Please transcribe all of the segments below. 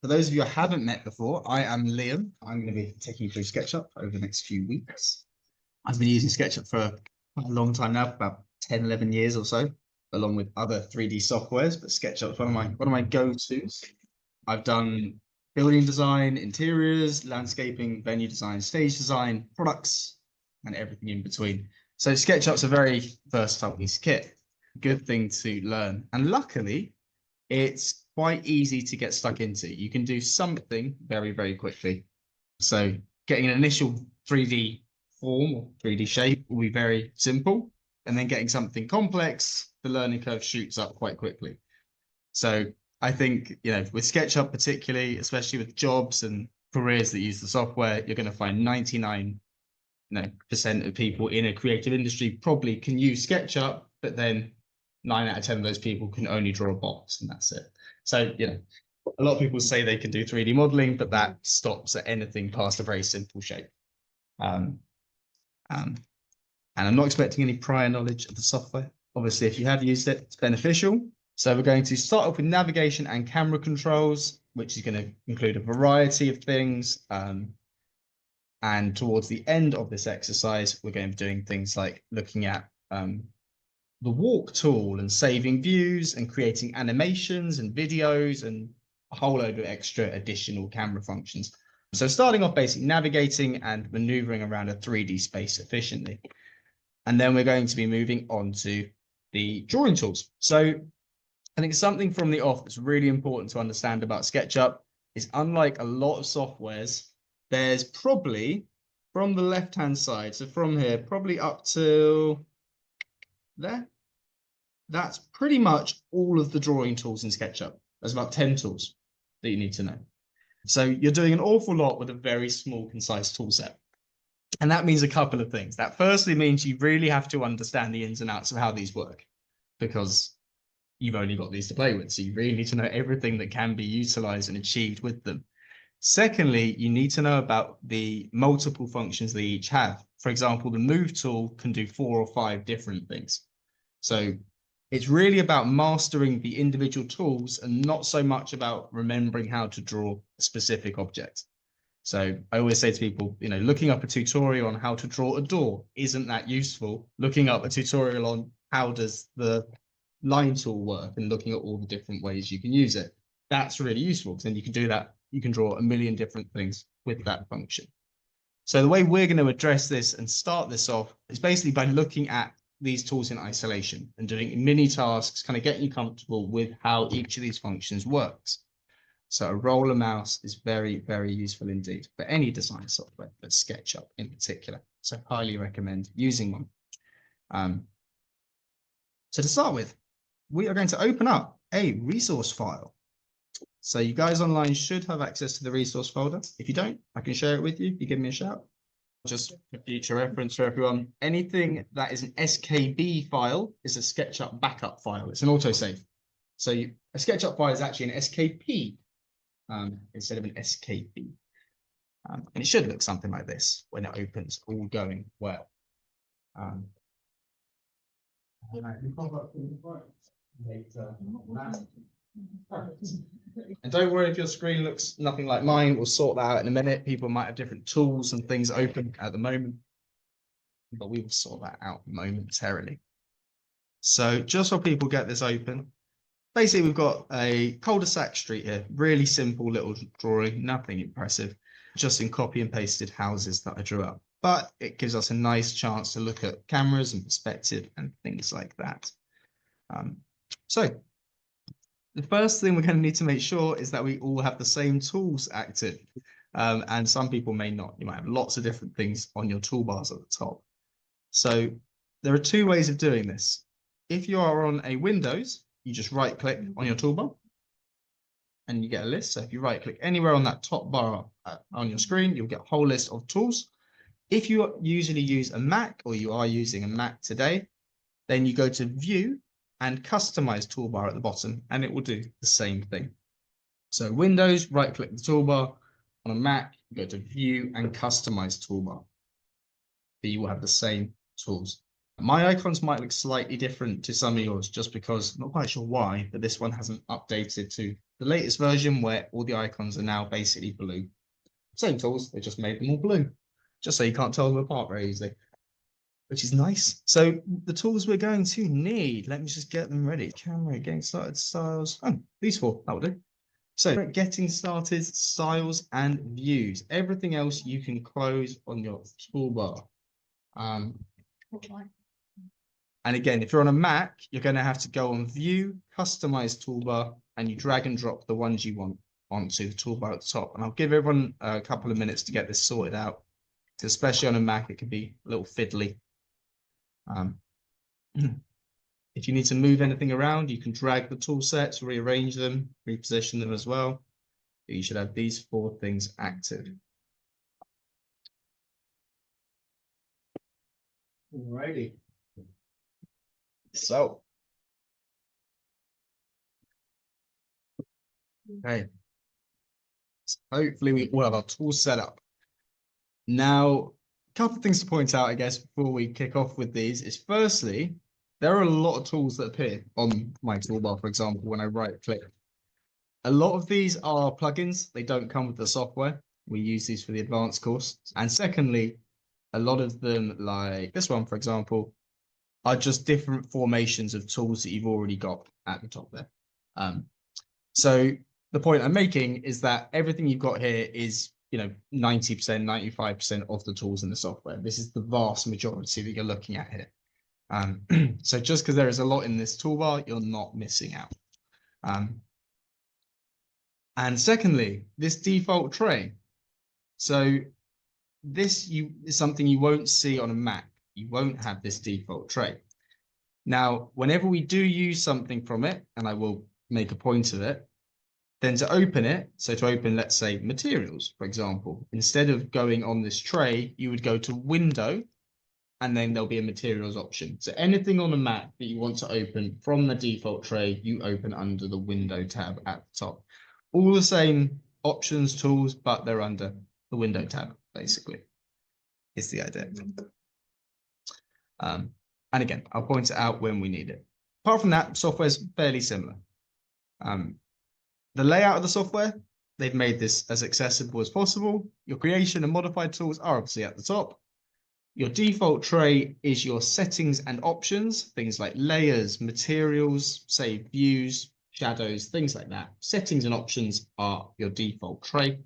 For those of you I haven't met before, I am Liam. I'm going to be taking you through SketchUp over the next few weeks. I've been using SketchUp for quite a long time now, about 10, 11 years or so, along with other 3D softwares, but SketchUp is one of my go-tos. I've done building design, interiors, landscaping, venue design, stage design, products, and everything in between. So SketchUp's a very versatile piece of kit. Good thing to learn. And luckily, it's quite easy to get stuck into. You can do something very, very quickly. So getting an initial 3D form or 3D shape will be very simple. And then getting something complex, the learning curve shoots up quite quickly. So I think, with SketchUp particularly, especially with jobs and careers that use the software, you're going to find 99% of people in a creative industry probably can use SketchUp, but then 9 out of 10 of those people can only draw a box and that's it. So, a lot of people say they can do 3D modeling, but that stops at anything past a very simple shape. And I'm not expecting any prior knowledge of the software. Obviously, if you have used it, it's beneficial. So we're going to start off with navigation and camera controls, which is going to include a variety of things. And towards the end of this exercise, we're going to be doing things like looking at the walk tool and saving views and creating animations and videos and a whole load of extra additional camera functions. So starting off basically navigating and maneuvering around a 3D space efficiently. And then we're going to be moving on to the drawing tools. So I think something from the off that's really important to understand about SketchUp is, unlike a lot of softwares, there's probably from the left-hand side, so from here, probably up to there, that's pretty much all of the drawing tools in SketchUp. There's about 10 tools that you need to know. So you're doing an awful lot with a very small, concise tool set. And that means a couple of things. That firstly means you really have to understand the ins and outs of how these work, because you've only got these to play with. So you really need to know everything that can be utilized and achieved with them. Secondly, you need to know about the multiple functions they each have. For example, the move tool can do 4 or 5 different things. So it's really about mastering the individual tools and not so much about remembering how to draw a specific object. So I always say to people, looking up a tutorial on how to draw a door isn't that useful. Looking up a tutorial on how does the line tool work and looking at all the different ways you can use it, that's really useful, because then you can do that. You can draw a million different things with that function. So the way we're going to address this and start this off is basically by looking at these tools in isolation and doing mini tasks, kind of getting you comfortable with how each of these functions works. So a roller mouse is very, very useful indeed for any design software, but SketchUp in particular. So highly recommend using one. So to start with, we are going to open up a resource file. So you guys online should have access to the resource folder. If you don't, I can share it with you. You give me a shout. Just for future reference for everyone, anything that is an SKB file is a SketchUp backup file. It's an autosave. So a SketchUp file is actually an SKP instead of an SKB. And it should look something like this when it opens, all going well. And don't worry if your screen looks nothing like mine. We'll sort that out in a minute. People might have different tools and things open at the moment, but we will sort that out momentarily. So just so people get this open, basically we've got a cul-de-sac street here. Really simple little drawing, nothing impressive, just in copy and pasted houses that I drew up. But it gives us a nice chance to look at cameras and perspective and things like that. So the first thing we're going to need to make sure is that we all have the same tools active. And some people may not. You might have lots of different things on your toolbars at the top. So there are 2 ways of doing this. If you are on a Windows, you just right click on your toolbar and you get a list. So if you right click anywhere on that top bar on your screen, you'll get a whole list of tools. If you usually use a Mac, or you are using a Mac today, then you go to View and Customize toolbar at the bottom, and it will do the same thing. So Windows, right click the toolbar. On a Mac, go to View and Customize toolbar. But you will have the same tools. My icons might look slightly different to some of yours just because I'm not quite sure why, but this one hasn't updated to the latest version where all the icons are now basically blue. Same tools, they just made them all blue, just so you can't tell them apart very easily, which is nice. So the tools we're going to need, let me just get them ready. Camera, getting started, styles. Oh, these four, that will do. So getting started, styles and views. Everything else you can close on your toolbar. And again, if you're on a Mac, you're going to have to go on View, Customize Toolbar, and you drag and drop the ones you want onto the toolbar at the top. And I'll give everyone a couple of minutes to get this sorted out. Especially on a Mac, it can be a little fiddly. If you need to move anything around, you can drag the tool sets, rearrange them, reposition them as well. You should have these four things active. Alrighty. So, okay. So hopefully we will have our tools set up. Now, a couple of things to point out, I guess, before we kick off with these is firstly, there are a lot of tools that appear on my toolbar, for example, when I right click. A lot of these are plugins. They don't come with the software. We use these for the advanced course. And secondly, a lot of them, like this one, for example, are just different formations of tools that you've already got at the top there. So the point I'm making is that everything you've got here is, 90%, 95% of the tools in the software. This is the vast majority that you're looking at here. So just because there is a lot in this toolbar, you're not missing out. And secondly, this default tray. So this is something you won't see on a Mac. You won't have this default tray. Now, whenever we do use something from it, and I will make a point of it, then to open it, so to open, let's say, materials, for example, instead of going on this tray, you would go to Window, and then there'll be a materials option. So anything on a Mac that you want to open from the default tray, you open under the Window tab at the top. All the same options, tools, but they're under the Window tab, basically, is the idea. And again, I'll point it out when we need it. Apart from that, software is fairly similar. The layout of the software, they've made this as accessible as possible. Your creation and modified tools are obviously at the top. Your default tray is your settings and options, things like layers, materials, save views, shadows, things like that. Settings and options are your default tray.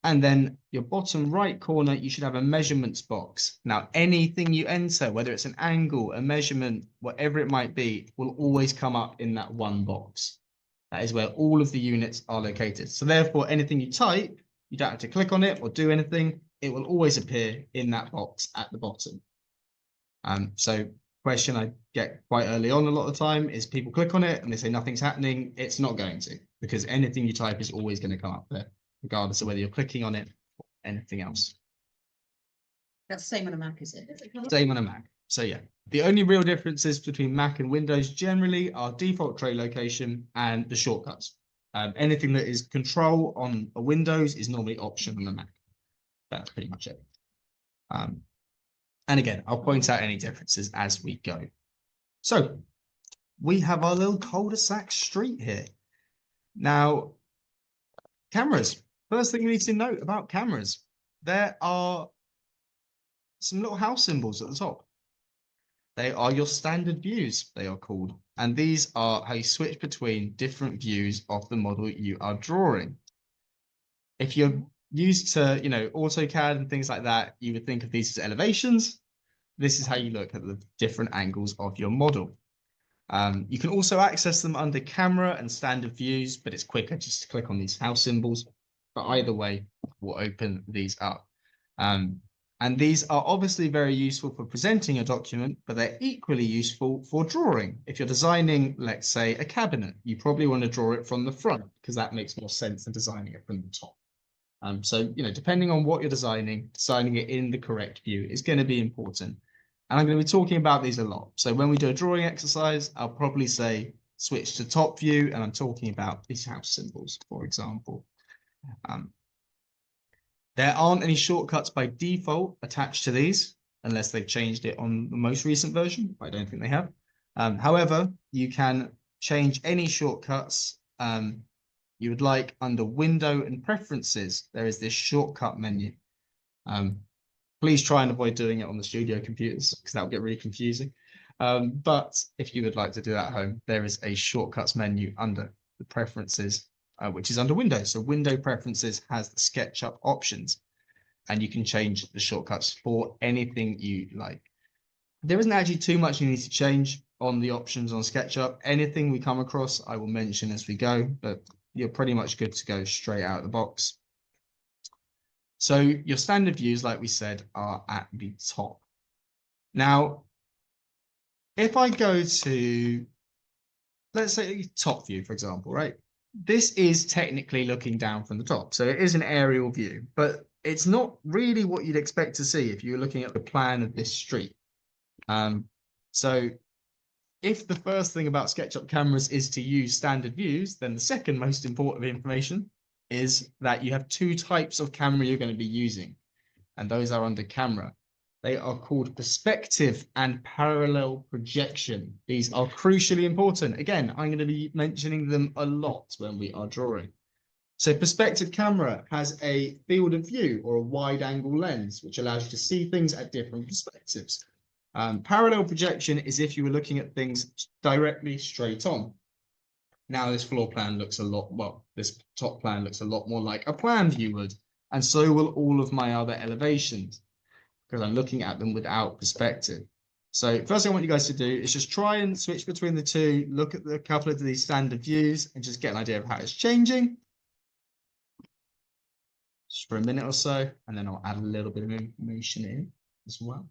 And then your bottom right corner, you should have a measurements box. Now, anything you enter, whether it's an angle, a measurement, whatever it might be, will always come up in that one box. That is where all of the units are located. So therefore, anything you type, you don't have to click on it or do anything. It will always appear in that box at the bottom. So question I get quite early on a lot of the time is people click on it and they say nothing's happening. It's not going to, because anything you type is always going to come up there, regardless of whether you're clicking on it or anything else. That's the same on a Mac, is it? Same on a Mac. So yeah, the only real differences between Mac and Windows generally are default tray location and the shortcuts. Anything that is control on a Windows is normally option on a Mac. That's pretty much it. And again, I'll point out any differences as we go. So we have our little cul-de-sac street here. Now, cameras. First thing we need to note about cameras, there are some little house symbols at the top. They are your standard views, they are called. And these are how you switch between different views of the model you are drawing. If you're used to, AutoCAD and things like that, you would think of these as elevations. This is how you look at the different angles of your model. You can also access them under camera and standard views, but it's quicker just to click on these house symbols. But either way, we'll open these up. And these are obviously very useful for presenting a document, but they're equally useful for drawing. If you're designing, let's say, a cabinet, you probably want to draw it from the front because that makes more sense than designing it from the top. So, depending on what you're designing it in the correct view is going to be important. And I'm going to be talking about these a lot. So when we do a drawing exercise, I'll probably say switch to top view, and I'm talking about these house symbols, for example. There aren't any shortcuts by default attached to these. unless they've changed it on the most recent version. I don't think they have. However, you can change any shortcuts you would like under Window and Preferences. There is this shortcut menu. Please try and avoid doing it on the studio computers because that will get really confusing. But if you would like to do that at home, there is a shortcuts menu under the Preferences, which is under Windows. So Window Preferences has the Sketchup options, and you can change the shortcuts for anything you like. There isn't actually too much you need to change on the options on SketchUp. Anything we come across, I will mention as we go, but you're pretty much good to go straight out of the box. So your standard views, like we said, are at the top. Now, if I go to, let's say top view, for example, right? This is technically looking down from the top. So it is an aerial view, but it's not really what you'd expect to see if you're looking at the plan of this street. So if the first thing about SketchUp cameras is to use standard views, then the second most important information is that you have two types of camera you're going to be using, and those are under camera. They are called perspective and parallel projection. These are crucially important. Again, I'm going to be mentioning them a lot when we are drawing. So perspective camera has a field of view or a wide angle lens, which allows you to see things at different perspectives. Parallel projection is if you were looking at things directly straight on. Now this floor plan looks a lot, well, this top plan looks a lot more like a plan view would, and so will all of my other elevations, because I'm looking at them without perspective. So first thing I want you guys to do is just try and switch between the two, look at a couple of these standard views and just get an idea of how it's changing. Just for a minute or so, and then I'll add a little bit of information in as well.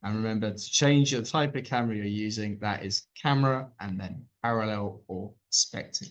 And remember to change your type of camera you're using. That is camera and then parallel or perspective.